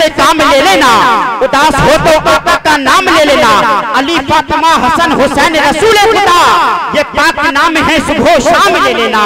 से काम ले लेना, उदास हो तो आका का नाम ले लेना। अली फातिमा हसन हुसैन रसूल खुदा, ये पाक नाम है सुबह शाम ले लेना,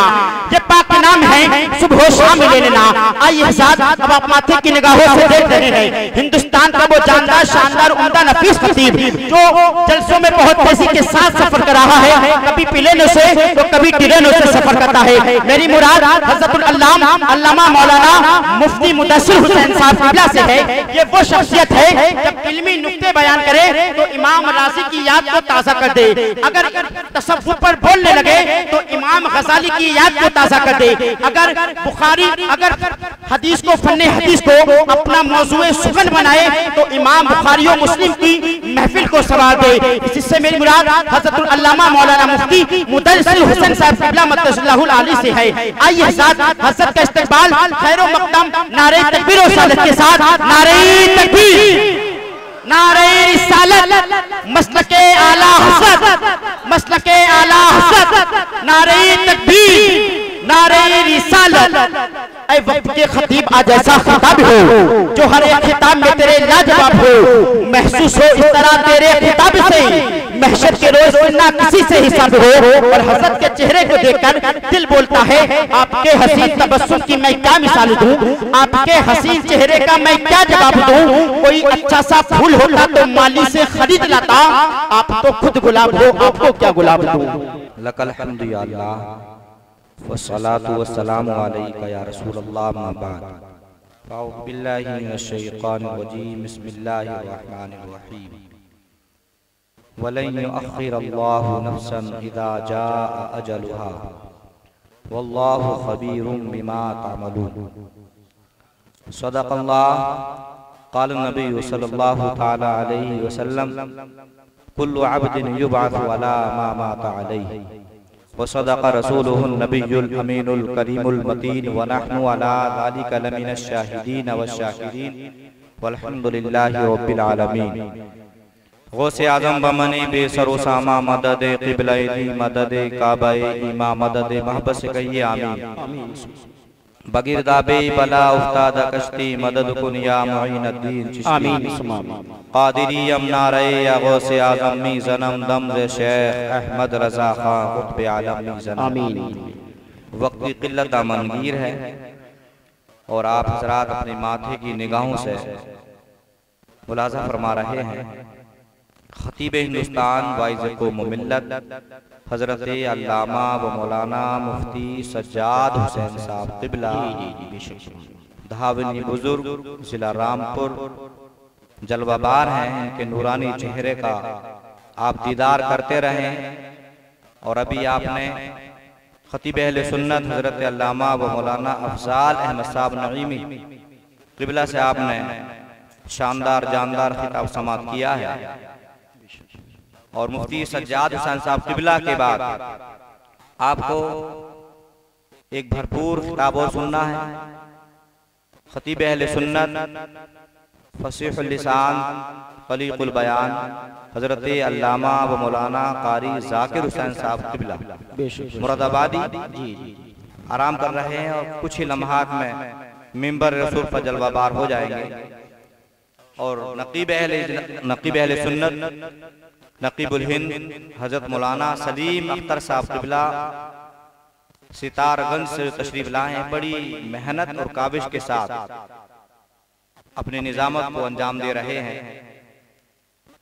ये पाक नाम है सुबह शाम ले लेना। आइए हज़रात, अब आप माथे की निगाहों से देख रहे हैं हिंदुस्तान का वो जानदार शानदार उम्दा नफीस खतीब जो जलसों में बहुत तेजी के साथ सफर कर रहा है, कभी प्लेनों से तो कभी ट्रेनों से सफर करता है। मेरी मुराद हज़रतुल अल्लामा मौलाना मुफ्ती मुदस्सिर हुसैन साहब क़िबला से है। ये वो शख्सियत है जब इल्मी नुक्ते बयान करे तो इमाम राज़ी की याद को ताज़ा कर दे, अगर तसव्वुफ़ पर बोलने लगे तो इमाम गज़ाली की याद को ताज़ा कर दे, अगर बुखारी अगर हदीस को फन्ने हदीस को अपना मौज़ूए सुगन बनाए तो इमाम बुखारी और मुस्लिम की महफिल को सवार दे। इससे मेरी मुराद हज़रतुल अल्लामा मौलाना मुफ्ती मुदस्सिर हुसैन साहब क़िबला मद्दसल्लाहु अलैहि से है। आइए हज़रत हज़रत का इस्तक़बाल खैर व मक़दम नारे तकबीर और सलात के साथ। नारे तकबीर, नारे रिसालत, मसलके आला हज़रत, मसलके आला हज़रत, नारे तकबीर, नारे रिसालत। ऐ वक्त के खतीब आज ऐसा खिताब हो जो हर एक खिताब में तेरे लाजवाब हो, महसूस हो इस तरह तेरे खिताब से महशर के रोज ना किसी से हिसाब हो। और हज़रत के चेहरे को देखकर दिल बोलता है आपके हसीन तबस्सुम की मैं क्या मिसाल दूं, आपके हसीन चेहरे का मैं क्या जवाब दूं। कोई अच्छा सा फूल होता तो माली से खरीद लाता, आप तो खुद गुलाब हो, आपको क्या गुलाब दूं। लकल हम्दु या अल्लाह वस्सलातु वस्सलामु अलैका या रसूलल्लाह, अम्मा बाद। अऊज़ु बिल्लाहि मिनश शैतानिर रजीम, बिस्मिल्लाहिर रहमानिर रहीम। वलन युअख्खिरल्लाहु नफ्सन इज़ा जाअ अजलुहा वल्लाहु खबीरुम बिमा तअमलून। सदक़ल्लाह। क़ाल नबी सल्लल्लाहु तआला अलैहि वसल्लम कुल्लु अब्दिन युबअसु अला मा माता अलैहि व सदक़ रसूलुहुन नबियुल अमीनुल करीमुल मतीन व नहनु अला ज़ालिका लमिनश शाहिदीन वश्शाकिरीन वल्हम्दुलिल्लाहि रब्बिल आलमीन। गौसे आज़म बमनी बेसरो सामा मदद क़िबला-ए-दी मदद काबा-ए ईमा मदद महबस कहिए आमीन। बगिरदाबे बला उस्ताद कश्ती मदद कुन या मुईनुद्दीन आमीन। कादिरी अमनारे या गौसे आज़म मी ज़नम दम शेख अहमद रज़ा खां क़ुत्ब आलम मी ज़नम आमीन। वक्त की क़िल्लत दामनगीर है और आप हज़रात अपने माथे की निगाहों से मुलाज़ा फरमा रहे हैं खतीब हिंदुस्तान वाइज़ मुमिल्लत हज़रत अल्लामा व मौलाना मुफ्ती सज्जाद हुसैन साहब क़िबला धावनी बुजुर्ग ज़िला रामपुर जलवाबार हैं। इनके नूरानी चेहरे का आप दीदार करते रहें। और अभी आपने खतीब अहले सुन्नत हज़रत अल्लामा व मौलाना अफ़ज़ाल अहमद साहब नईमी क़िबला से आपने शानदार जानदार खिताब समाअत किया है। और मुफ्ती सज्जाद हुसैन साहब क़िबला के बाद आपको एक भरपूर खिताब और सुनना है। खतीब अहले सुन्नत फसीहुल लिसान खलीकुल बयान हज़रत अल्लामा व मौलाना कारी ज़ाकिर हुसैन साहब क़िबला मुरादाबादी आराम कर रहे हैं और कुछ ही लम्हात में मिंबर रसूल पर जलवाबार हो जाएंगे। और नकीब अहले सुन्नत नकीबुल हिंद हज़रत मौलाना सलीम अख्तर साहब क़िबला सितारगंज से तशरीफ लाए हैं। बड़ी मेहनत और काबिश के साथ अपनी निज़ामत को अंजाम दे रहे हैं।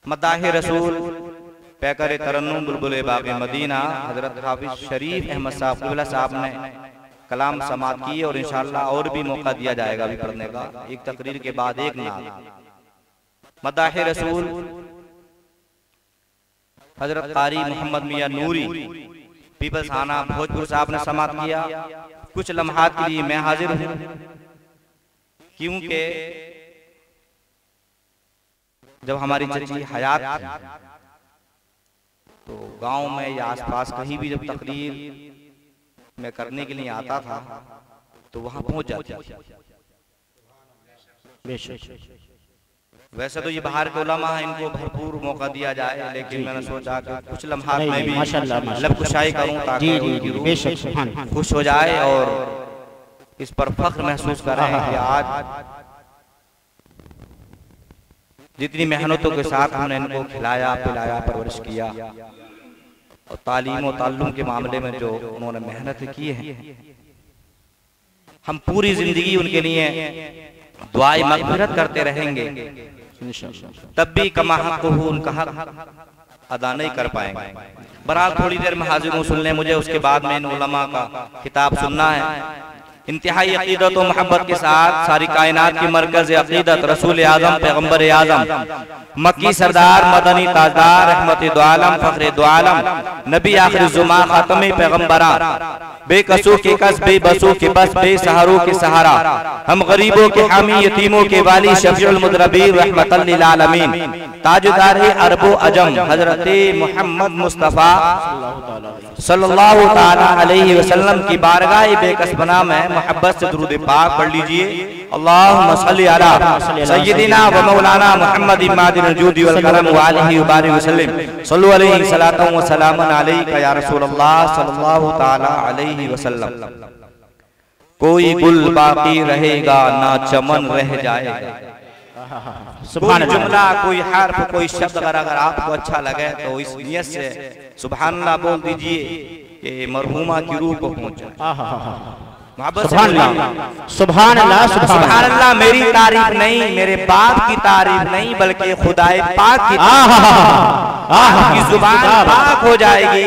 मदाह रसूल पैकर तरन्नुम बुलबुल बाग़ मदीना हज़रत हाफिज़ शरीफ अहमद साहब क़िबला साहब ने कलाम समाअत की और इंशाअल्लाह और भी मौका दिया जाएगा अभी पढ़ने का। एक तकरीर के बाद एक नाम मदाह रसूल हज़रत कारी मोहम्मद मियां नूरी पीपल्स थाना भोजपुर साहब ने समाअत किया। कुछ लम्हात के लिए मैं हाजिर हूँ क्योंकि जब हमारी चची हयात तो गांव में या आसपास कहीं भी जब तकरीर में करने के लिए आता था तो वहां पहुंच जाता था। वैसे तो ये बाहर के उलमा हैं, इनको भरपूर मौका दिया जाए, लेकिन मैंने सोचा कि कुछ लम्हात में भी लब कुशाई करूं ताकि उनकी रूह खुश हो जाए और इस पर फख्र महसूस करें कि आज जितनी मेहनतों के साथ हमने इनको खिलाया पिलाया परवरिश किया और तालीम और ताल्लुम के मामले में जो उन्होंने मेहनत की है, हम पूरी जिंदगी उनके लिए दुआए मग़फ़िरत करते रहेंगे। तब भी कमा हक़ हो उनका हक़ अदा नहीं कर पाएंगे। बहरहाल थोड़ी देर में हाज़िर सुन लें, मुझे उसके बाद में इन उलमा का किताब सुनना है। इंतहाई अक़ीदत और मोहब्बत के साथ सारी कायनात की मरकज़ अक़ीदत रसूल आज़म पैगम्बर आज़म मक्की सरदार मदनी ताजदार रहमत दो आलम फ़ख्र दो आलम नबी आखिर ज़ुमा ख़ातमे पैगम्बरा बेकसों के कस बेबसों के बस बेसहारों के सहारा हम गरीबों के हामी यतीमों के वाली शफ़ीउल मुज़रबीन रहमतल लिल आलमीन ताजदार अरबो अजम हज़रत मोहम्मद मुस्तफ़ा सल्लल्लाहु ताला अलैहि वसल्लम की बारगाह बेकस बना में मोहब्बत से दुरूद पाक पढ़ लीजिए। अल्लाहुम्मा सल्ली अला सय्यिदिना व मौलाना मुहम्मद इमादिल वजूद वल करम व आलिहि व बारिक वसल्लम सल्लु अलैहि सलातन व सलामन अलैका या रसूलल्लाह सल्लल्लाहु ताला अलैहि वसल्लम। कोई गुल बाकी रहेगा ना चमन रह जाएगा। कोई जुमला कोई हर्फ कोई शब्द अगर आपको अच्छा लगे तो इस नियत से सुभान अल्लाह बोल दीजिए कि मरहूमा की रूह को पहुंचे। सुभान अल्लाह मेरी तारीफ नहीं, मेरे बाप की तारीफ नहीं, बल्कि खुदाए पाक की जुबान पाक हो जाएगी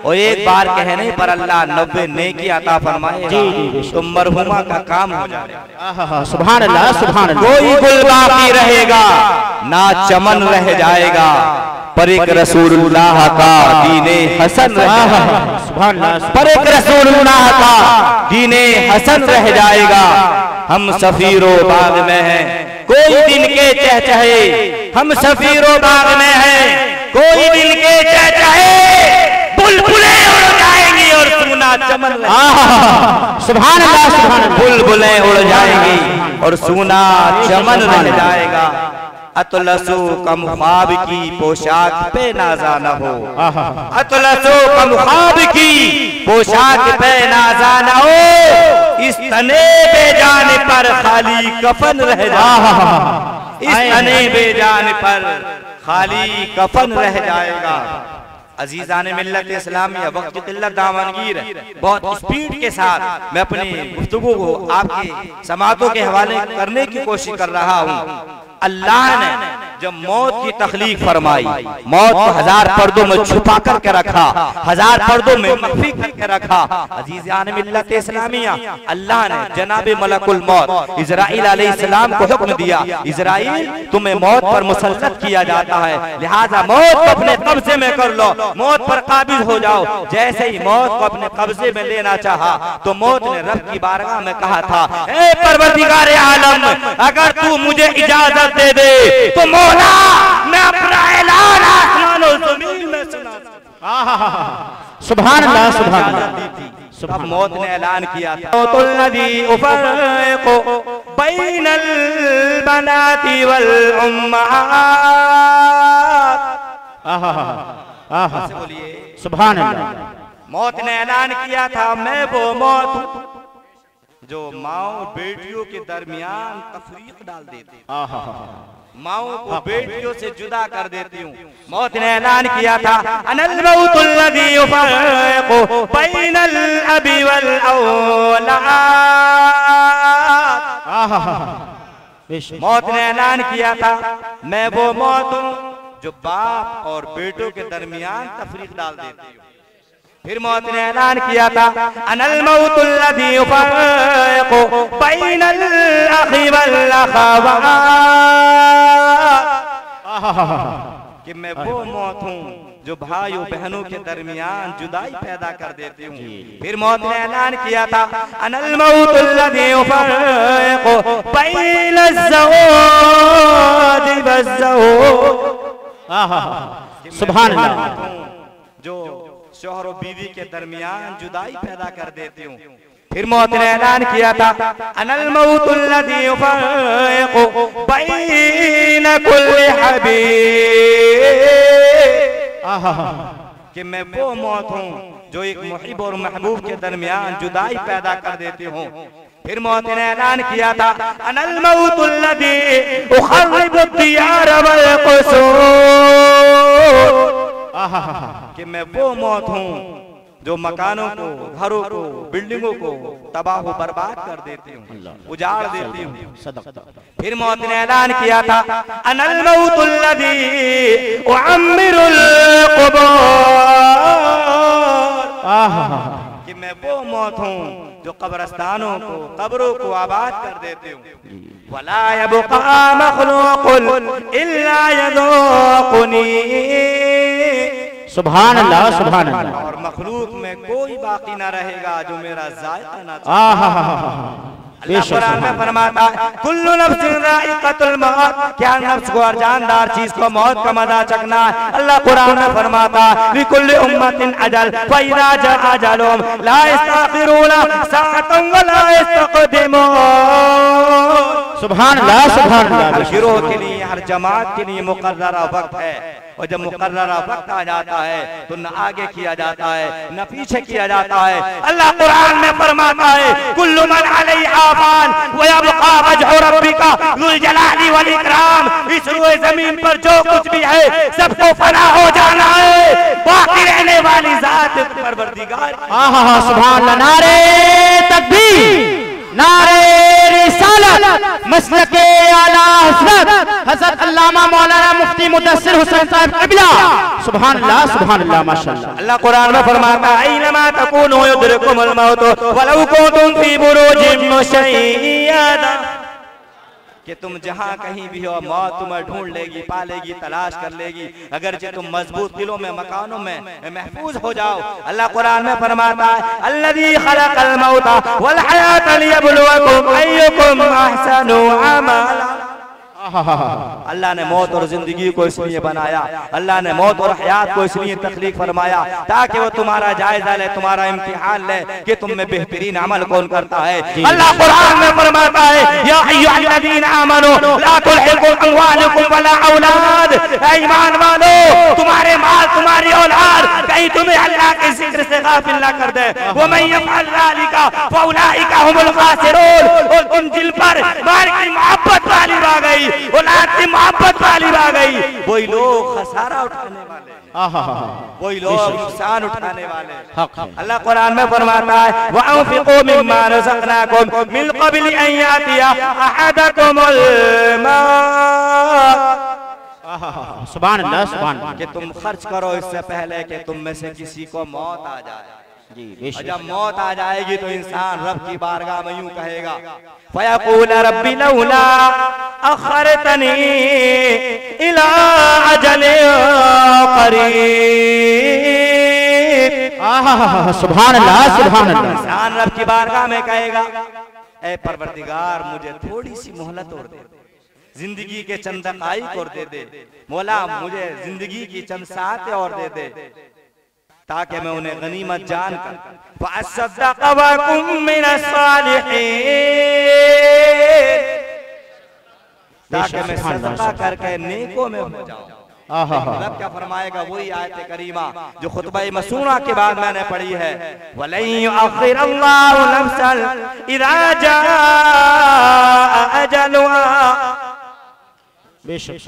और एक बार कहने पर अल्लाह 90 नेकी अता फरमाएगा तो मरहुमा का काम हो जाएगा। सुभान अल्लाह सुभान अल्लाह। कोई गुल बाकी रहेगा ना चमन रह जाएगा, पर एक रसूलुल्लाह का दीने हसन पर एक रसूलुल्लाह का दीने हसन रह जाएगा। हम सफीरो बाग में हैं कोई दिन के चहचहे, हम सफीरो बाग में हैं कोई दिन के चहचहे, बुलबुलें उड़ जाएंगी और सुना चमन सुभान अल्लाह सुभान अल्लाह। बुलबुलें उड़ जाएंगी और सुना चमन रह जाएगा। अतलसो कम ख्वाब की पोशाक पे नाज़ा न हो, अतलसो कम ख्वाब की पोशाक पे नाज़ा न हो, इस तने बेजान पर खाली कफन रह जाएगा, इस तने बेजान पर खाली कफन रह जाएगा। अजीज़ान मिल्लत इस्लामिया वक्त की किल्लत दामनगीर है, बहुत स्पीड के साथ मैं अपनी गुफ्तगू को आपके समातों के हवाले करने की कोशिश कर रहा हूँ। अल्लाह ने जब मौत की तखलीक फरमाई, मौत को 1000 पर्दों में छुपा करके रखा, 1000 पर्दों में मख्फी करके रखा। अजीज़ान मिल्लत इस्लामिया, अल्लाह ने जनाबे मलकुल मौत इज़राइल अलैहिस्सलाम को हुक्म दिया, इज़राइल तुम्हें मौत पर मुसल्लत किया जाता है, लिहाजा मौत को अपने कब्जे में कर लो, मौत पर काबिज हो जाओ। जैसे ही मौत को अपने कब्जे में लेना चाहा तो मौत ने रब की बारगाह में कहा था, ए परवरदिगार आलम, अगर तू मुझे इजाजत दे दे तो मौला मैं अपना ऐलान आसमान और ज़मीन में सुना। सुभान अल्लाह सुभान अल्लाह। अब मौत ने ऐलान किया था, मौतुल नदी उफर्रिक़ु बैनल बनाती वल उम्मात। बोलिए सुभान अल्लाह। मौत ने ऐलान किया था, मैं वो मौत जो माओ बेटियों के दरमियान तफरीक डाल देती, माओ को बेटियों से जुदा कर देती हूँ। मौत ने ऐलान किया था, अनल मौतुल लज़ी युफ़र्रिक़ु बैनल अबी वल औलाद। मौत ने ऐलान किया था, मैं वो मौत हूँ जो बाप और बेटों के दरमियान तफरीक डाल देती हूँ। फिर मौत ने ऐलान किया था, अनल मौतुल लज़ी युफ़र्रिक़ु बैनल अख़ी वल अख़वात, कि मैं वो मौत हूँ जो भाइयों बहनों के दरमियान जुदाई पैदा कर देती हूँ। फिर मौत ने ऐलान किया था, अनल मौतुल लज़ी युफ़र्रिक़ु बैनल ज़ौज वज़्ज़ौज। सुभान अल्लाह। जो शौहर और बीवी के दरमियान जुदाई पैदा कर देती हूँ। फिर मौत ने ऐलान किया था, अनल मौतुल लज़ी युफ़र्रिक़ु बैन कुल्लि हबीब, कि मैं वो मौत हूँ जो एक मुहिब और महबूब के दरमियान जुदाई पैदा कर देती हूँ। फिर मौत ने ऐलान किया था अनल मौतुल्लज़ी उखर्रिबु दियार वल क़ुसूर, कि मैं वो मौत हूँ जो मकानों को, घरों को, बिल्डिंगों को तबाह बर्बाद कर देती हूँ, उजाड़ देती हूँ। फिर मौत ने ऐलान किया था अनल मौतुल्लज़ी उअम्मिरुल क़ुबूर, कि मैं वो मौत हूँ जो कब्रस्तानों को, कब्रों को आबाद कर देती हूँ। वला यबक़ा मख़लूक़ुन इल्ला यज़ूक़ुनी, सुभान अल्लाह सुभान अल्लाह। और मखलूक में कोई बाकी ना रहेगा जो मेरा जायका ना चाहे। अल्लाह कुरान में फरमाता है कुल्लु नफ्सिन ज़ाइक़तुल मौत, क्या नफ्स को हर जानदार चीज को मौत का मजा चखना है। अल्लाह कुरान में फरमाता है लिकुल्लि उम्मतिन अजल फ़इज़ा जाअ अजलुहुम ला यस्तअख़िरूना साअतन व ला यस्तक़दिमून। सुभान अल्लाह सुभान अल्लाह। हर गिरोह के लिए, हर जमात के लिए मुक़र्ररा वक्त है, और जब मुक़र्ररा वक्त आ जाता है तो न आगे किया जाता है न पीछे किया जाता है। अल्लाह कुरान में फरमाता है कुल्लु मन अलैहा फ़ान व यबक़ा वजहु रब्बिका ज़ुल जलाली वल इकराम, इस रुए ज़मीन पर जो कुछ भी है सबको फना हो जाना है, बाकी रहने वाली ज़ात परवरदिगार। सुभान अल्लाह। नारे तकबीर, नारे रिसालत, मसलके आला हज़रत हज़रत अल्लामा मौलाना मुफ्ती मुदस्सिर हुसैन साहब क़िबला। सुभान अल्लाह सुभान अल्लाह माशाअल्लाह। अल्लाह कुरान में फरमाता है ऐनमा तकूनु युद्रिकुमुल मौत वलौ कुंतुम फी बुरूजिन मुशय्यदा, कि तुम जहाँ कहीं भी हो मौत तुम्हें ढूंढ लेगी, पालेगी, तलाश कर लेगी, अगर जो तुम मजबूत किलों में, मकानों में महफूज हो जाओ। अल्लाह कुरान में फरमाता है अल्लज़ी खलक़ल मौता वल हयाता लियब्लुवकुम अय्युकुम अहसनु अमला। अल्लाह ने मौत और जिंदगी को इसलिए बनाया, अल्लाह ने मौत और हयात को इसलिए तख्लीक फरमाया ताकि वो तुम्हारा जायजा ले, तुम्हारा इम्तिहान ले कि तुम में बेहतरीन अमल कौन करता है। अल्लाह कुरान में फरमाता है या अय्युहल्लज़ीना आमनू ला तुल्हिकुम अमवालुकुम वला औलाद, ईमान वालो तुम्हारे माल, तुम्हारी औलाद कहीं तुम्हें अल्लाह के जिक्र से गाफिल ना कर दे। व मन यफ़अल ज़ालिका फउलाइका हुमुल खासिरून, और तुम जिन पर माल की मोहब्बत वाली आ गई, औलाद की मोहब्बत वाली आ गई, वही लोग खसारा उठाने वाले, वही लोग नुकसान उठाने वाले। अल्लाह कुरान में फरमाता है वअन्फिक़ू मिम्मा रज़क़नाकुम मिन क़ब्लि अन यातिया अहदकुमुल मौत। सुभान अल्लाह सुभान अल्लाह। कि तुम खर्च करो इससे पहले कि तुम में से किसी को मौत आ जाए। और जब मौत आ जाएगी तो इंसान रब की बारगाह में यूं कहेगा फयक़ूल रब्बी लौला अख़रतनी इला अजलिन क़रीब। सुभान अल्लाह सुभान अल्लाह। इंसान रब की बारगाह में कहेगा ऐ परवरदिगार मुझे थोड़ी सी मोहलत और दे, जिंदगी के चंद दक़ाइक़ और दे दे, मौला मुझे जिंदगी की चंद सातें और दे दे ताकि मैं उन्हें गनीमत जानकर फ़अस्सद्दक़ व अकुन मिनस सालिहीन, ताकि मैं सदका करके नेकों में हो जाऊं। रब क्या फरमाएगा वही आयत करीमा जो खुतबा मसूना के बाद मैंने पढ़ी है वलन युअख़्ख़िरल्लाहु नफ़्सन इज़ा जाअ अजलुहा।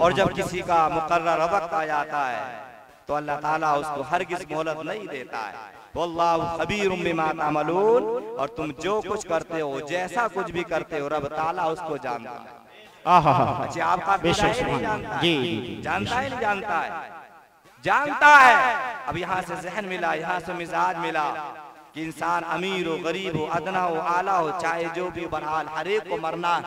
और जब किसी का मुकर्रर वक्त आ जाता है तो अल्लाह ताला उसको हरगिज़ मोहलत नहीं देता है। वल्लाहु खबीरुम बिमा तामलून, और तुम जो कुछ करते हो, जैसा कुछ भी करते हो, रब ताला उसको जानता है। अच्छा आपका बेशक जी जानता है, नहीं जानता है, जानता है। अब यहाँ से जहन मिला, यहाँ से मिजाज मिला कि इंसान अमीर हो, गरीब हो, अदना हो, आला हो, चाहे जो भी, बहरहाल हर एक को मरना है।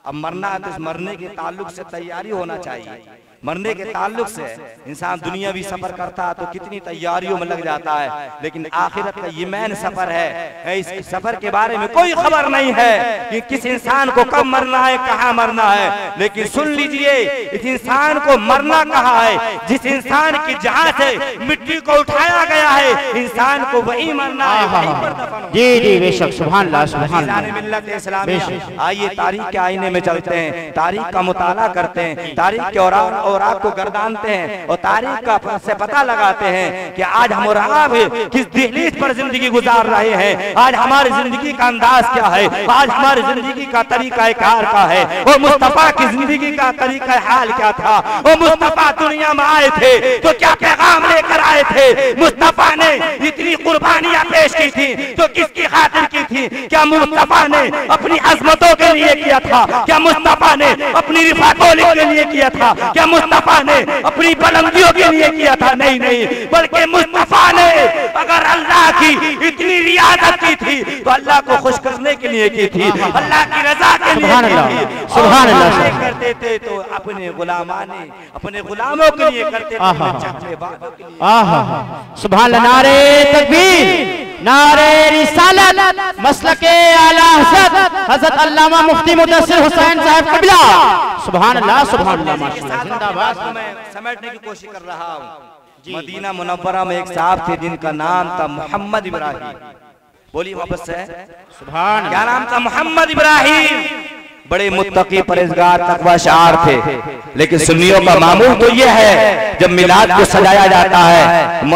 अब मरना है तो इस मरने के ताल्लुक से तैयारी होना चाहिए। मरने के ताल्लुक से इंसान दुनियावी सफर करता है तो कितनी तैयारियों में लग जाता है, लेकिन आखिरत का ये मैन सफर है। इस सफर के बारे में कोई खबर नहीं है कि किस इंसान को कब मरना है, कहाँ मरना है। लेकिन सुन लीजिए, इस इंसान को मरना कहाँ है, जिस इंसान की जहाँ से मिट्टी को उठाया गया है, इंसान को वही मरना है, वहीं पर दफन। जी जी बेशक सुभान अल्लाह सुभान अल्लाह। मिल्लत इस्लामिया, आइए तारीख के आईने में चलते हैं, तारीख का मुताला करते हैं, तारीख के औराक और आग को गर्दानते हैं और तारीख का से पता लगाते हैं कि आज हम और आप किस दहलीज पर जिंदगी गुजार रहे हैं, आज हमारी जिंदगी का अंदाज क्या है, आज हमारी जिंदगी का तरीका कार का है। और मुस्तफा की जिंदगी का तरीका हाल क्या था। और मुस्तफा दुनिया में आए थे तो क्या पैगाम लेकर आए थे। मुस्तफा ने इतनी कुर्बानियां पेश की थी तो किसकी खातिर की थी। क्या मुस्तफा ने अपनी अजमतों के लिए किया था, क्या मुस्तफा ने अपनी रिफातों के लिए किया था, क्या मुस्तफा ने अपनी बुलंदियों के लिए किया था। नहीं नहीं, बल्कि मुस्तफा ने अगर अल्लाह की इतनी रियादत की थी तो अल्लाह को खुश करने के लिए की थी, अल्लाह की रजा के लिए की थी। सुभान अल्लाह करते थे तो अपने गुलामाने अपने गुलामों के लिए करते थे। सुभान अल्लाह। नारे तकबीर, नारे रिसालत, मसलके आला हज़रत अल्लामा मुफ्ती मुदस्सिर हुसैन साहब क़िबला। सुभान अल्लाह, सुभान अल्लाह, माशाअल्लाह, जिंदाबाद। मैं समेटने की कोशिश कर रहा हूँ। मदीना मुनव्वरा में एक साहब थे जिनका नाम था मोहम्मद इब्राहिम। बोलिए मोहब्बत से सुभान। क्या नाम था? मोहम्मद इब्राहिम। बड़े मुत्तकी परहेज़गार तक़वा शार थे। लेकिन सुन्नियों का मामूल तो यह है जब मिलाद को सजाया जाता है,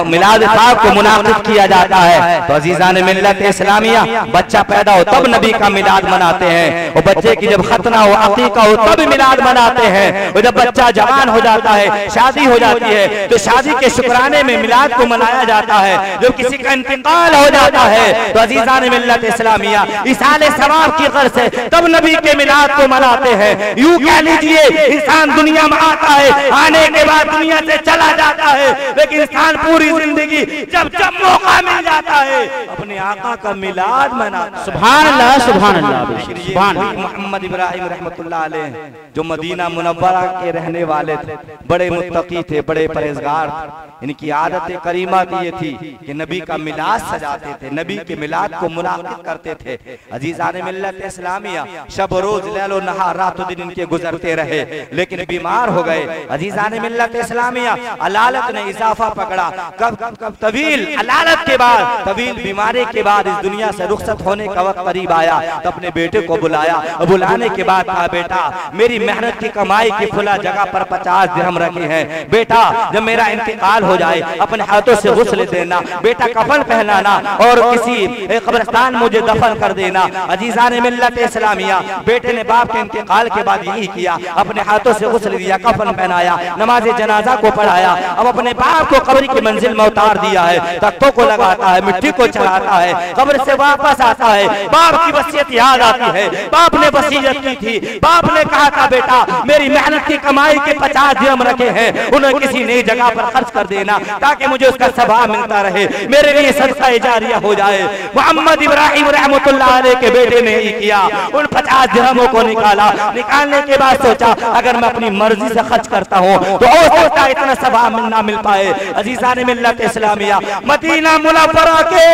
मिलाद पाक को मुनाक़िद किया जाता है तो अजीज़ान मिल्लत इस्लामिया बच्चा पैदा हो तब नबी का मिलाद मनाते हैं। और बच्चे की जब खतना हो, अक़ीक़ा हो तब मिलाद मनाते हैं। और जब बच्चा जवान हो जाता है, शादी हो जाती है तो शादी के शुक्राने में मिलाद को मनाया जाता है। जब किसी का इंतकाल हो जाता है तो अजीज़ान मिल्लत इस्लामिया इसाले सवाब की ग़र्ज़ से तब नबी के मिलाद को मनाते हैं। यूं कह लीजिए इंसान दुनिया में आता है, आने के बाद दुनिया से चला जाता है, लेकिन इंसान पूरी जिंदगी जब जब मौका मिल जाता है अपने आका का मिलाद मनाता। सुभान अल्लाह, सुभान अल्लाह। मोहम्मद इब्राहिम रहमतुल्लाह अलैह जो मदीना मुनव्वरा के रहने वाले थे, बड़े मुत्तकी थे, बड़े परहेज़गार थे। इनकी आदत करीमा की ये थी कि नबी का मिलाद सजाते थे, नबी के मिलाद को मुनाक़िद करते थे। अजीज़ान मिल्लत इस्लामिया शब रोज लैलो नहार रातों दिन इनके गुजरते रहे, लेकिन बीमार हो गए। अजीज़ान मिल्लत इस्लामिया अलालत ने इजाफा पकड़ा। कब तवील अलालत के बाद, तवील बीमारी के बाद इस दुनिया से रुखसत होने का वक्त करीब आया तो अपने बेटे को बुलाया। बुलाने के बाद कहा, बेटा मेरी मेहनत की कमाई की खुला जगह पर 50 दिरहम रखे हैं। बेटा जब मेरा इंतकाल हो जाए अपने हाथों से गुस्ल देना, बेटा कफन पहनाना और किसी कब्रिस्तान मुझे दफन कर देना। अजीज़ान मिल्लत इस्लामिया बेटे ने बाप के इंतकाल के बाद यही किया, अपने हाथों से गुस्ल दिया, कफन पहनाया, नमाज जनाजा को पढ़ाया। अब अपने बाप को कब्र की मंजिल में उतार दिया है, तख्तों को लगाता है, मिट्टी को चढ़ाता है, कब्र से वापस आता है। बाप की वसीयत याद आती है, बाप ने वसीयत की थी, बाप ने कहा था बेटा मेरी मेहनत की कमाई के 50 दिरहम रखे हैं, उन्हें किसी नई जगह पर खर्च कर देना ताकि मुझे उसका सवाब मिलता रहे, मेरे लिए सदका जारिया हो जाए। मोहम्मद इब्राहिम रहमतुल्लाह अलैह के बेटे ने ही किया। उन 50 दिरहमों को निकाला। निकालने के बाद सोचा अगर मैं अपनी मर्जी से खर्च करता हूँ तो हो सकता है इतना सवाब ना मिल पाए। अजीज़ान मिल्लत इस्लामिया मदीना मुनव्वरा के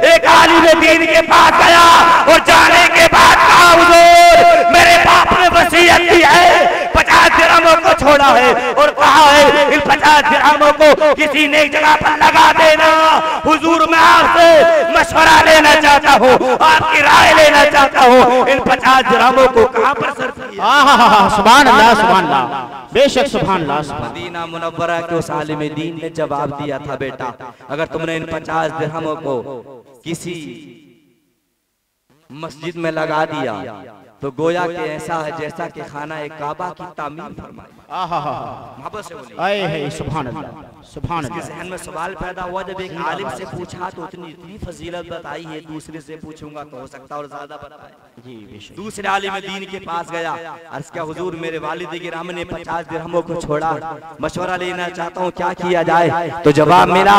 एक आलिम दीन के पास गया और जाने के बाद कहा, हुजूर मेरे बाप ने वसीयत की है, 50 दिरहमों को छोड़ा है और कहा है इन 50 दिरहमों को किसी नई जगह पर लगा देना। हुजूर मैं आपसे मशवरा लेना चाहता हूँ, आपकी राय लेना चाहता हूँ, इन 50 दिरहमों को कहाँ पर सर्फ किया। सुभान अल्लाह, सुभान अल्लाह, बेशक सुभान अल्लाह। मदीना मुनव्वरा के उस आलिम दीन ने जवाब दिया था, बेटा अगर तुमने इन 50 दिरहमों को किसी मस्जिद में लगा दिया तो गोया के ऐसा है जैसा कि खाना एक काबा की तामीर फरमाई। मोहब्बत से बोलिए सुभान अल्लाह, सुभान अल्लाह। ज़हन में सवाल पैदा हुआ, जब एक आलिम से पूछा तो इतनी फजीलत बताई है, दूसरे से पूछूंगा तो हो सकता और ज्यादा बताए। जी बेशक। दूसरे आलिम दीन के पास गया, अर्ज़ किया हुजूर मेरे वालिद गिराम ने 50 दिरहमों को छोड़ा, मशवरा लेना चाहता हूँ क्या किया जाए। तो जवाब मिला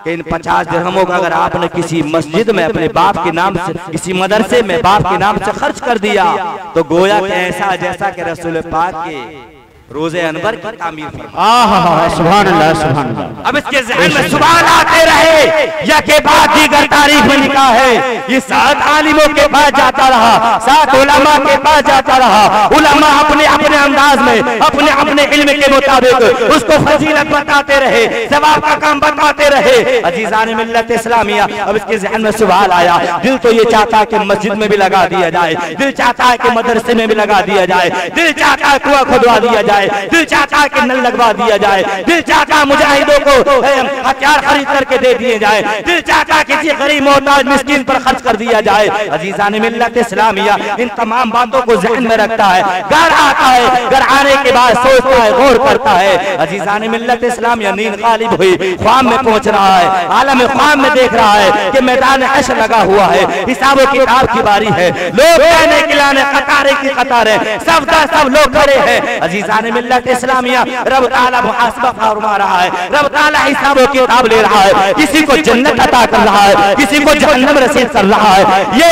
कि इन 50 दिरहमों का अगर आपने किसी मस्जिद में अपने बाप के नाम से, किसी मदरसे में बाप के नाम से खर्च कर दिया तो गोया के ऐसा जैसा कि रसूल पाक के रोजे अनवर की तामीर सुभान अल्लाह, सुभान अल्लाह। अब इसके ज़हन में सुभान आते रहे, या के बाद दीगर तारीख में लिखा है ये 7 आलिमों के पास जाता रहा, 7 उलमा के पास जाता रहा। उलमा अपने अपने अंदाज में अपने अपने इल्म के मुताबिक उसको फजीलत बताते रहे, सवाब का काम बताते रहे। अजीज़ान मिल्लत इस्लामिया अब इसके ज़हन में सवाल आया, दिल तो ये चाहता है कि मस्जिद में भी लगा दिया जाए, दिल चाहता है कि मदरसे में भी लगा दिया जाए, दिल चाहता है कुआं खुदवा दिया जाए, जाए, दिल चाहता है कि नल लगवा दिया जाए, दिल चाहता है मुजाहिदों को हथियार खरीद करके दे दिए जाए, दिल चाहता है किसी गरीब मोहताज मिस्कीन पर खर्च कर दिया जाए। अजीज़ान मिल्लत इस्लामिया इन तमाम बातों को ज़हन में रखता है, घर आता है, घर आने के बाद सोचता है, गौर करता है। अजीज़ान मिल्लत इस्लामिया नींद गालिब हुई, ख्वाब में पहुंच रहा है, आलम ख्वाब में देख रहा है कि मैदान हश्र लगा हुआ है, हिसाब किताब की बारी है, लोग कहने खिलाने कतारे की कतारें, सब का सब लोग खड़े हैं। अजीज़ान मिल्लत इस्लामिया रब ताला मुहासबा फरमा रहा है, रब ताला हिसाब किताब ले रहा है, किसी को जन्नत अता कर रहा है, किसी को जहन्नम रसीद कर रहा है। ये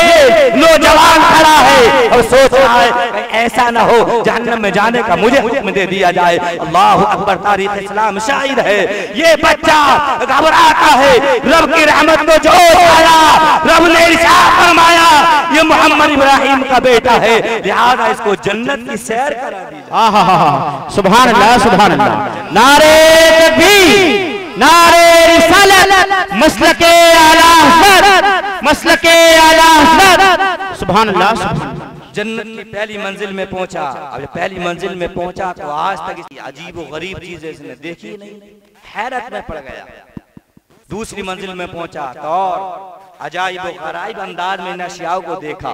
नौजवान खड़ा है और सोच रहा है ऐसा ना हो जहन्नम में जाने का मुझे हुक्म दे दिया जाए। अल्लाह अकबर, तारीख इस्लाम शाहिद है। ये बच्चा घबराता है, रब की रहमत को जो आया, रब ने इरशाद फरमाया ये मोहम्मद इब्राहिम का बेटा है, लिहाजा इसको जन्नत की सैर करा दीजिए। सुभान अल्लाह, सुभान अल्लाह। नारे तकबीर, नारे रिसालत, मसलके आला हज़रत, मसलके आला हज़रत। सुभान अल्लाह, सुभान अल्लाह। जन्नत की पहली मंजिल में पहुंचा। अब पहली मंजिल में पहुंचा तो आज तक इस अजीब व गरीब चीजें इसने देखी नहीं, हैरत में पड़ गया। दूसरी मंजिल में पहुंचा तो और अजाइब व गराइब अंदाज में इन अशियाओं को देखा।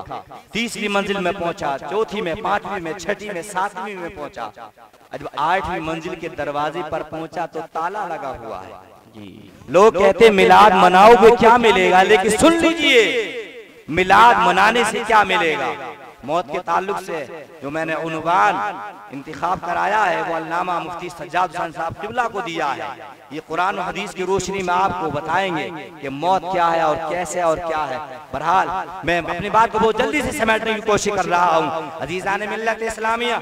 तीसरी मंजिल में पहुंचा, चौथी में, पांचवी में, छठी में, सातवीं में पहुंचा। जब आठवीं मंजिल के दरवाजे पर पहुंचा तो ताला लगा हुआ है। लोग कहते मिलाद मनाओगे क्या मिलेगा, लेकिन सुन लीजिए मिलाद मनाने से क्या मिलेगा। मौत के ताल्लुक से जो मैंने उन्वान इंतखाब कराया है वो अल्लामा मुफ्ती सज्जाद हुसैन साहब किबला को दिया है। ये कुरान और हदीस की रोशनी में आपको बताएंगे कि मौत क्या है और कैसे और क्या है। बहरहाल मैं अपनी बात को बहुत जल्दी से समेटने की कोशिश कर रहा हूँ। अजीज़ान मिल्लत इस्लामिया,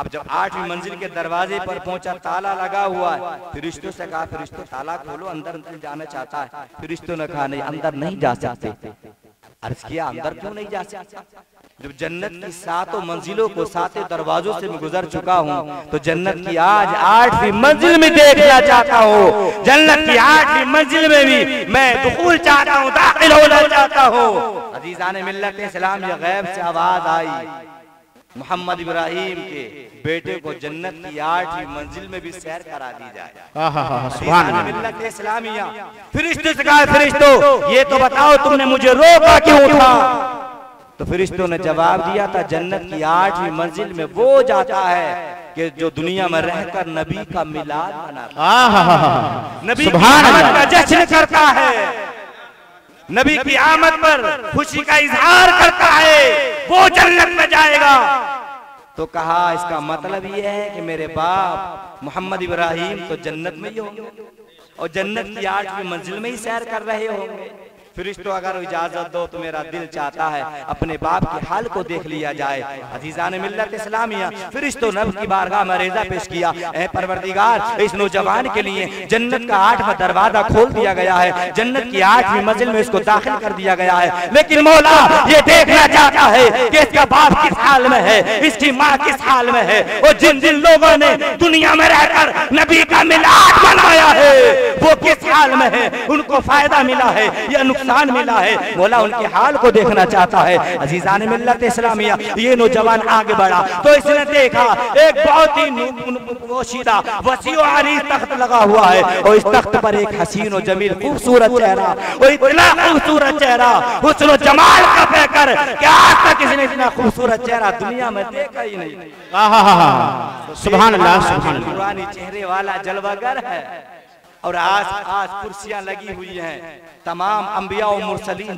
अब जब आठवीं मंजिल के दरवाजे पर पहुंचा, ताला लगा हुआ है। फरिश्तों से कहा फरिश्तों ताला खोलो, अंदर जाना चाहता है। फरिश्तों ने कहा नहीं, अंदर नहीं जा सकते। अर्ज किया अंदर क्यों नहीं जा सकते? जब जन्नत की सातों मंजिलों को सातों दरवाजों से मैं गुजर चुका हूँ तो जन्नत की आज आठवीं मंजिल में देखना चाहता हूँ। जन्नत की आठवीं मंजिल में भी मैं दुखूल चाहता हूँ, दाखिल होना चाहता हूँ। अजीज़ान मिल्लत इस्लाम, ये गैब से आवाज आई मोहम्मद इब्राहिम के बेटे को जन्नत की आठवीं मंजिल में भी सैर करा दी जाए। सुभान मिल्लत इस्लामिया, फरिश्तों से कहा फरिश्तों ये तो बताओ तुमने मुझे रोका क्यों था? तो फरिश्तों ने जवाब दिया था जन्नत की आठवीं मंजिल में वो जाता है कि जो दुनिया में रहकर नबी का मिलाद मनाता, नबी की आमद का जश्न करता है, नबी की आमद पर खुशी का इजहार करता है, वो जन्नत में जाएगा। तो कहा इसका मतलब ये है कि मेरे बाप मोहम्मद इब्राहिम तो जन्नत में ही होंगे और जन्नत की आठवीं मंजिल में ही सैर कर रहे होंगे। फरिश्तों अगर इजाजत दो तो मेरा दिल चाहता है अपने बाप के हाल को देख लिया जाए। अजीज़ान मिल्लत इस्लामिया, फरिश्तों ने की बारगाह में रेज़ा पेश किया, ऐ परवरदिगार इस नौजवान के लिए जन्नत का आठवां दरवाजा खोल दिया गया है, जन्नत की आठवीं मंजिल में इसको दाखिल कर दिया गया है। लेकिन मौला ये देखना चाहता है कि इसका बाप किस हाल में है, इसकी माँ किस हाल में है, और जिन जिन लोगों ने दुनिया में रहकर नबी का मिलाद मनाया है वो किस हाल में है, उनको फायदा मिला है या नुकसान मिला है। मौला उनके हाल को देखना चाहता है। अजीज़ान मिल्लत इस्लामिया, ये नौजवान आगे बढ़ा तो इसने देखा एक बहुत ही पोशीदा वसीओ आरी तख्त लगा हुआ है और इस तख्त पर एक हसीन और जमील खूबसूरत चेहरा, और इतना खूबसूरत चेहरा हुस्न और जमाल का पैकर कि आज तक किसी ने इतना खूबसूरत चेहरा दुनिया में देखा ही नहीं। सुभान अल्लाह, सुभान अल्लाह। पुरानी चेहरे वाला जलवागर है और आस कुर्सियां लगी हुई हैं, तमाम अंबिया और मुरसलीन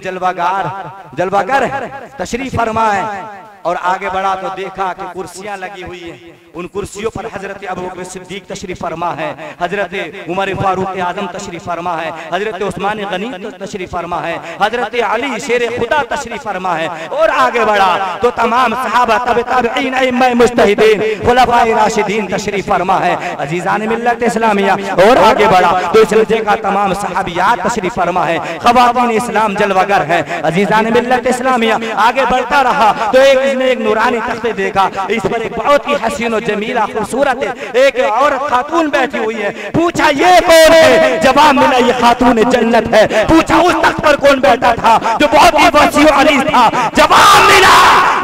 जलवागर तशरीफ फरमा है। और आगे बढ़ा तो देखा कि कुर्सियां लगी हुई हैं, उन कुर्सियों पर हजरत अबू बकर सिद्दीक तशरीफ फरमा है, हजरत उमर फारूक आजम तशरीफ फरमा है, हजरत उस्मान गनी तशरीफ फरमा है, हजरत अली शेर खुदा तशरीफ फरमा है। और आगे बढ़ा तो तमाम सहाबा ताबईन अइम्मा मुज्तहिदीन खुलफाए राशिदीन तशरीफ फरमा है। अजीज़ान मिल्लत इस्लामिया, और आगे बढ़ा तो इस रजे का तमाम सहाबियात तशरीफ फरमा है, ख़वातीन इस्लाम जलवागर है। अजीज़ान मिल्लत इस्लामिया, आगे बढ़ता रहा तो एक उसने एक नूरानी तख्ते देखा, इस पर एक बहुत ही हसीन और जमीला खूबसूरत एक औरत खातून बैठी हुई है। पूछा ये कौन है? जवाब मिला ये खातून जन्नत है। पूछा उस तख्त पर कौन बैठा था जो बहुत ही वसी और अजीज था? जवाब मिला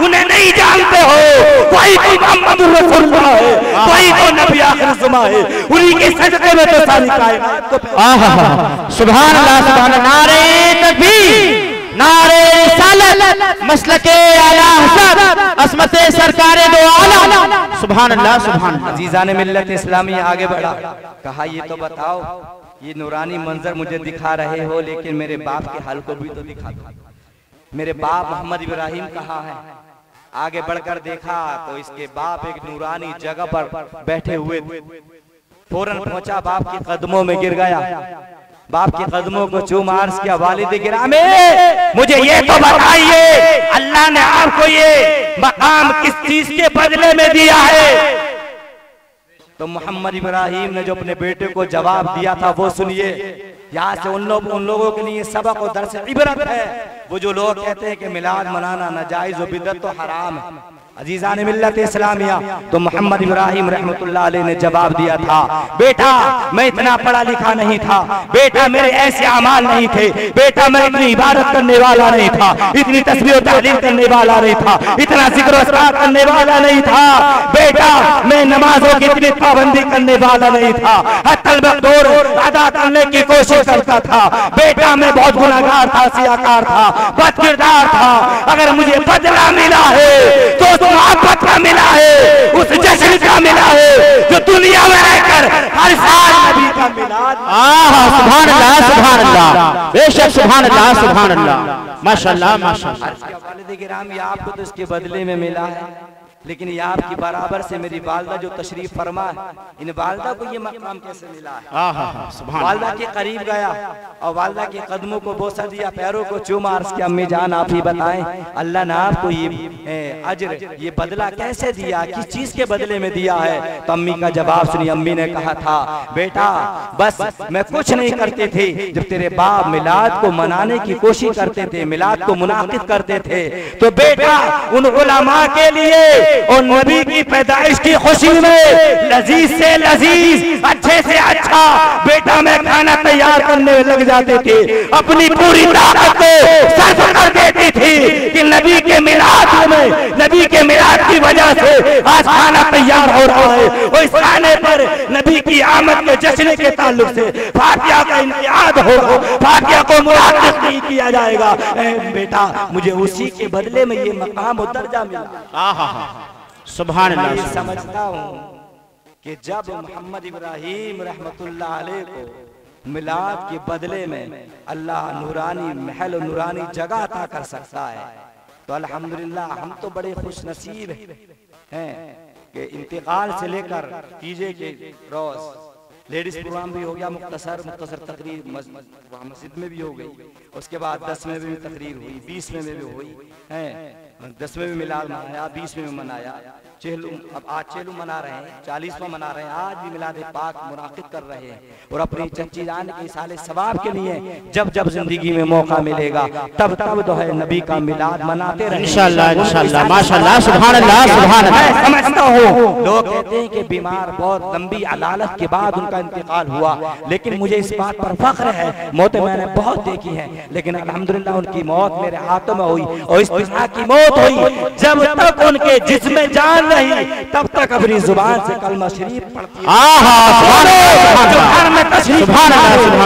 उन्हें नहीं जानते हो, वही तो मोहम्मद रसूलुल्लाह है, वही तो नबी आखिर ज़मां है, उन्हीं के सजदे में तो सारी कायनात को। सुभान अल्लाह, सुभान अल्लाह, नारे तकबीर, नारे रिसालत, मसलके आला हज़रत, असमते सरकारे दो आलम। सुभान अल्लाह, सुभान अल्लाह। अजीज़ान मिल्लत इस्लामी आगे बढ़ा, कहा ये तो बताओ, ये नूरानी मंजर मुझे दिखा रहे हो, लेकिन मेरे बाप के हाल को भी तो दिखा दो। मेरे बाप मोहम्मद इब्राहिम कहाँ है? आगे बढ़कर देखा तो इसके बाप एक नूरानी जगह पर बैठे हुए थे। फौरन पहुंचा, बाप के कदमों में गिर गया, बाप के कदमों को चूम अर्ज़ किया, वालिद गिरामे मुझे ये तो बताइए, अल्लाह ने आपको ये मकाम किस चीज के बदले में दिया है? तो मोहम्मद इब्राहिम ने जो अपने बेटे को जवाब दिया था वो सुनिए। यहाँ से उन लोगों के लिए सबक और दर्स इबरत है। वो जो लोग कहते हैं कि मिलाद मनाना नाजायज और बिदअत तो हराम है, अजीज़ान मिल्लत इस्लामिया, तो मोहम्मद इब्राहिम रहमतुल्लाह अलैह ने जवाब दिया था, बेटा मैं इतना पढ़ा लिखा नहीं था, बेटा मेरे ऐसे अमाल नहीं थे, बेटा मैं इतनी इबादत करने वाला नहीं था, इतनी तस्बीह और तहलील करने वाला नहीं था, इतना जिक्र अस्कार करने वाला नहीं था, बेटा मैं नमाजों की इतनी पाबंदी करने वाला नहीं था, हत्तल मक़दूर अदा करने की कोशिश करता था, बेटा मैं बहुत गुनाहगार था, सियाकार था, बदकिरदार था। अगर मुझे बदला मिला है तो मोहब्बत का मिला है, उस जश्न का मिला है जो दुनिया में रहकर हर साल नबी का मिलाद। सुभान अल्लाह, सुभान अल्लाह, बेशक सुभान अल्लाह, सुभान अल्लाह, माशाअल्लाह, माशाअल्लाह। वालिद गिरामी आपको तो इसके बदले में मिला है, लेकिन ये आपकी बराबर से मेरी वालदा जो तशरीफ फरमा है, इन वालदा को ये मकाम कैसे मिला है? वालदा के करीब गया और वालदा के कदमों को बोसा दिया, पैरों को चूमा, अर्ज़ किया अम्मी जान आप ही बताएं अल्लाह ने आपको ये अजर, ये बदला कैसे दिया, किस चीज के बदले में दिया है? तो अम्मी का जवाब सुनी। अम्मी ने कहा था, बेटा बस मैं कुछ नहीं करते थे, जब तेरे बाप मिलाद को मनाने की कोशिश करते थे, मिलाद को मुनाकिद करते थे, तो बेटा उन उलमा के लिए और नबी की पैदाइश की खुशी में लजीज से लजीज, अच्छे से अच्छा बेटा मैं खाना तैयार करने में लग जाते थे, अपनी पूरी ताकत को सर्फ कर देती थी कि नबी के मिलाद में, नबी के मिलाद की वजह से आज खाना तैयार हो रहा है, और इस खाने पर नबी की आमद के जश्न के ताल्लुक से फातिहा का इनाद होगा, फातिहा को मुराद नहीं किया जाएगा। बेटा मुझे उसी के बदले में ये मकाम और दर्जा मिला। सुभान अल्लाह। मैं समझता हूँ कि जब मोहम्मद इब्राहिम रहमतुल्लाह अलैह को मिलाद के बदले में अल्लाह नूरानी महल और नूरानी जगह अता कर सकता है, तो अल्हम्दुलिल्लाह हम तो बड़े खुश नसीब हैं कि इंतकाल से लेकर कीजे के रोज लेडीज प्रोग्राम भी हो गया, मुख्तसर तकरीर मस्जिद में भी हो गई, उसके बाद 10 में भी तकरीर हुई, 20 में भी हुई है, 10 में भी मिलाद मनाया, 20 में भी मनाया, अब आज चेलू मना रहे हैं, 40वां मना रहे हैं, आज भी मिलाद पाक मुनाकिद कर रहे हैं, और अपनी चच्ची जान के साले सवाब के लिए जब जब जिंदगी में मौका मिलेगा तब तब तो है नबी का मिलाद मनाते रहे इंशाअल्लाह, इंशाअल्लाह, माशाअल्लाह, सुभान अल्लाह, सुभान अल्लाह। मैं समझता हूँ लोग कहते हैं कि बीमार बहुत लंबी अदालत के बाद उनका इंतकाल हुआ, लेकिन मुझे इस बात पर फख्र है, मौतें मैंने बहुत देखी हैं, लेकिन अल्हम्दुलिल्लाह उनकी मौत मेरे हाथों में हुई, और इस तरह की मौत हुई जब तक उनके जिस्म जान रही तब तक अपनी जुबान से कलमा शरीफ पढ़ती।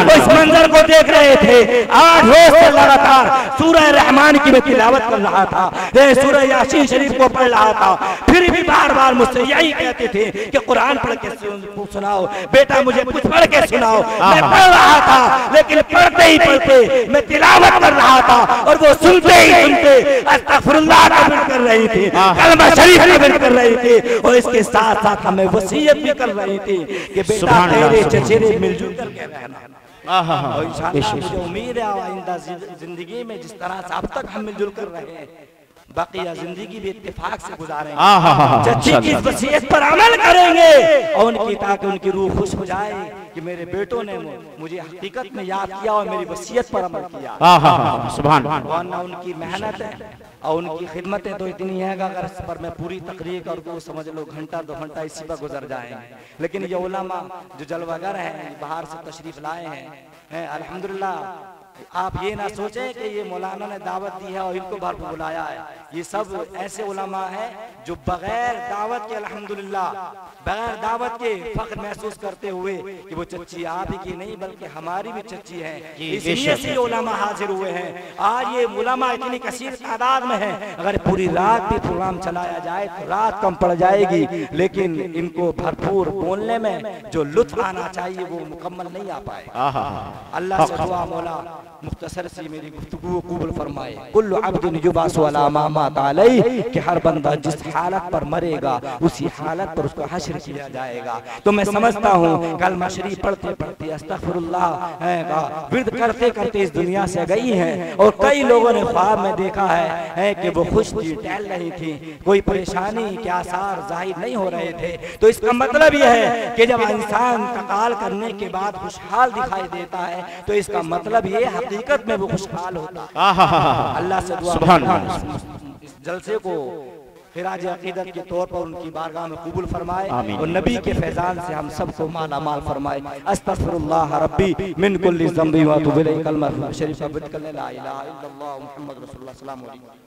इस मंजर को देख रहे थे, 8 रोज से लगातार सूरह रहमान की मैं तिलावत कर रहा था, सूरह यासीन शरीफ को पढ़ रहा था, फिर भी बार बार मुझसे यही कहते थे कि कुरान पढ़ के सुनाओ बेटा, मुझे कुछ पढ़ के सुनाओ। मैं पढ़ रहा था, लेकिन पढ़ते ही पढ़ते मैं तिलावत कर रहा था, और वो सुनते ही सुनते अस्तगफिरुल्लाह कबीर कर रही थी, कलमा शरीफ कबीर कर रही थी, और इसके साथ साथ हमें वसीयत भी कर रही थी कि बेटा तेरे चचेरे मिलजुल करके रहना। और इंशाअल्लाह मुझे उम्मीद है आइंदा जिंदगी में जिस तरह से अब तक हम मिलजुल कर रहे हैं, बाकिया जिंदगी भी इत्तेफाक से गुजारेंगे, चच्ची की वसीयत पर अमल करेंगे, और उनकी ताकि उनकी रूह खुश हो जाए कि मेरे बेटों ने मुझे हकीकत में याद किया और मेरी वसीयत पर अमल किया। सुभान, वरना उनकी मेहनत है और उनकी खिदमतें तो इतनी हैं कि अगर इस पर मैं पूरी तकरीर कर दूँ समझ लो घंटा 2 घंटा इसी पर गुजर जाएंगे। लेकिन ये उलमा जो जलवागर हैं, बाहर से तशरीफ लाए हैं, अल्हम्दुलिल्लाह। आप ये ना सोचें कि ये मौलाना ने दावत दी है और इनको भरपूर बुलाया है। ये सब ऐसे उलमा हैं जो बगैर दावत के अल्हम्दुलिल्लाह बगैर दावत के फख्र महसूस करते हुए कि वो चच्ची आप ही की नहीं बल्कि हमारी भी चच्ची है, इसलिए से उलमा हाजिर हुए हैं। आज ये उलमा इतनी कसीर तादाद में है, अगर पूरी रात भी प्रोग्राम चलाया जाए तो रात कम पड़ जाएगी, लेकिन इनको भरपूर बोलने में जो लुत्फ आना चाहिए वो मुकम्मल नहीं आ पाएगा। अल्लाह से दुआ मौला मुख्तसर सी मेरी गुफ्तगू को कबूल फरमाए। कुल्लु अब्दिन युबासु अला मा मात अलैहि, कि हर बंदा जिस हालत पर मरेगा उसी हालत पर उसको हश्र किया जाएगा। तो मैं समझता हूँ कलमा शरीफ पढ़ते पढ़ते अस्तगफिरुल्लाह विर्द करते करते इस दुनिया से गई हैं, और कई लोगों ने ख्वाब में देखा है कि वो खुश थी, टहल रही थी, कोई परेशानी के आसार जाहिर नहीं हो रहे थे। तो इसका मतलब यह है कि जब इंसान इंतकाल करने के बाद खुशहाल दिखाई देता है तो इसका मतलब ये हकीकत में वो खुशहाल होता है। अल्लाह से दुआ इस जलसे को खिराज अकीदत के तौर पर उनकी बारगाह में कबूल फरमाए और नबी के फैजान से हम सबको माला माल फरमाए। अस्तगफिरुल्लाह रब्बी मिन कुल्ली ज़ंबी व अतूबु इलैहि। कलमा शरीफ ला इलाहा इल्लल्लाह मुहम्मद रसूलुल्लाह सल्लल्लाहु अलैहि वसल्लम।